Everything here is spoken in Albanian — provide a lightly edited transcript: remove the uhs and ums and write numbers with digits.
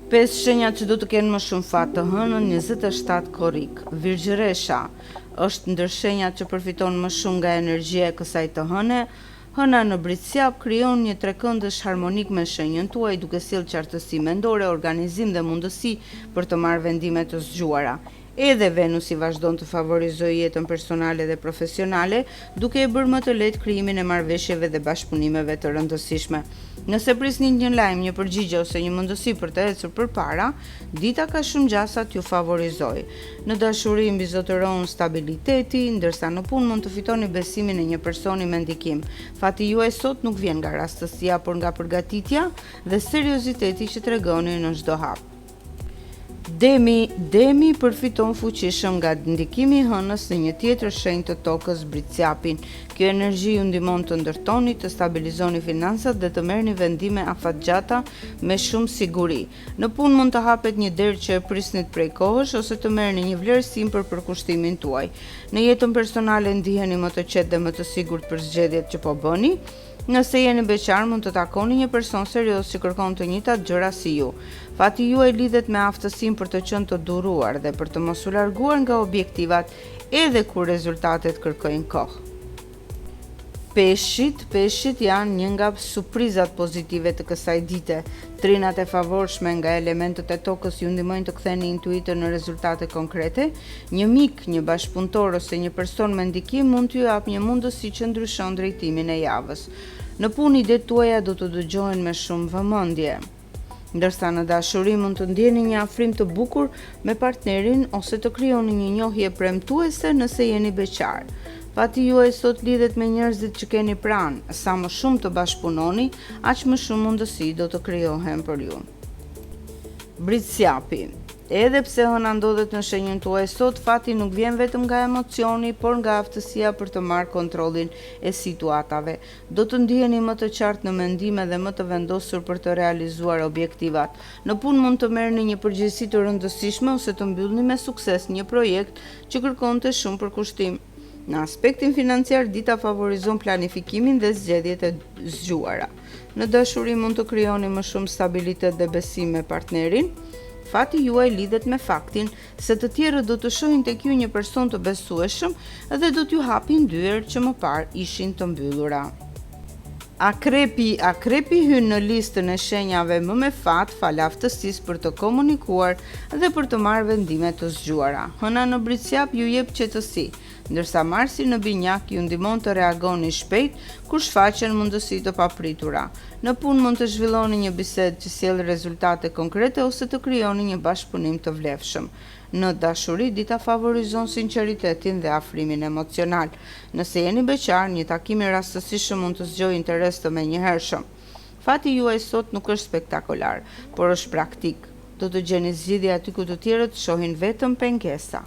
5 shenjat që do të kenë më shumë fat të hënën, 27 korrik. Virgjëresha është ndër shenjat që përfiton më shumë nga energjia e kësaj të hëne. Hëna në Britësjap krijon një trekëndësh harmonik me shenjën tuaj, duke sjellë qartësi mendore, organizim dhe mundësi për të marrë vendime të zgjuara. Edhe Venusi vazhdon të favorizojë jetën personale dhe profesionale, duke e bërë më të lehtë krijimin e marrëveshjeve dhe bashkëpunimeve të rëndësishme. Nëse prisni një lajm, një përgjigje ose një mundësi për të ecur përpara, dita ka shumë gjasa t'ju favorizojë. Në dashuri mbizotëron stabiliteti, ndërsa në punë mund të fitoni besimin e një personi me ndikim. Fati juaj sot nuk vjen nga rastësia, por nga përgatitja dhe serioziteti që tregoni në çdo hap. Demi përfiton fuqishëm nga ndikimi i hënës në një tjetër shenjë të tokës, Britësjapin. Kjo energji ju ndihmon të ndërtoni, të stabilizoni financat dhe të merrni vendime afatgjata me shumë siguri. Në punë mund të hapet një derë që e prisnit prej kohësh ose të merrni një vlerësim për përkushtimin tuaj. Në jetën personale ndiheni më të qetë dhe më të sigurt për zgjedhjet që po bëni. Nëse jeni beqar, mund të takoni një person serioz që kërkon të njëjtat gjëra si ju. Fati juaj lidhet me aftësinë për të qenë të duruar dhe për të mos u larguar nga objektivat edhe kur rezultatet kërkojnë kohë. Peshqit janë një nga surprizat pozitive të kësaj dite. Trinat e favorshme nga elementët e tokës ju ndihmojnë të ktheni intuitën në rezultate konkrete. Një mik, një bashkëpunëtor ose një person me ndikim mund t'ju jap një mundësi që ndryshon drejtimin e javës. Në punë idetë tuaja do të dëgjohen me shumë vëmendje. Ndërsa në dashuri mund të ndjeni një afrim të bukur me partnerin ose të krijoni një njohje premtuese nëse jeni beqar. Fati juaj sot lidhet me njerëzit që keni pranë. Sa më shumë të bashkëpunoni, aq më shumë mundësi do të krijohen për ju. Britësjapi. Edhe pse hëna ndodhet në shenjën tuaj sot, fati nuk vjen vetëm nga emocioni, por nga aftësia për të marrë kontrollin e situatave. Do të ndiheni më të qartë në mendime dhe më të vendosur për të realizuar objektivat. Në punë mund të merrni një përgjegjësi të rëndësishme ose të mbyllni me sukses një projekt që kërkonte shumë përkushtim. Në aspektin financiar, dita favorizon planifikimin dhe zgjedhjet e zgjuara. Në dashuri mund të krijoni më shumë stabilitet dhe besim me partnerin. Fati juaj lidhet me faktin se të tjerët do të shohin tek ju një person të besueshëm dhe do t'ju hapin dyert që më parë ishin të mbyllura. Akrepi hyn në listën e shenjave më me fat fal aftësisë për të komunikuar dhe për të marrë vendime të zgjuara. Hëna në Britësjap ju jep qetësi, ndërsa Marsi në Binjak ju ndihmon të reagoni shpejt kur shfaqen mundësi të papritura. Në punë mund të zhvilloni një bisedë që sjell rezultate konkrete ose të krijoni një bashkëpunim të vlefshëm. Në dashuri, dita favorizon sinqeritetin dhe afrimin emocional. Nëse jeni beqar, një takim i rastësishëm mund të zgjojë interes të menjëhershëm. Fati juaj sot nuk është spektakolar, por është praktik. Do të gjeni zgjidhje aty ku të tjerët shohin vetëm pengesa.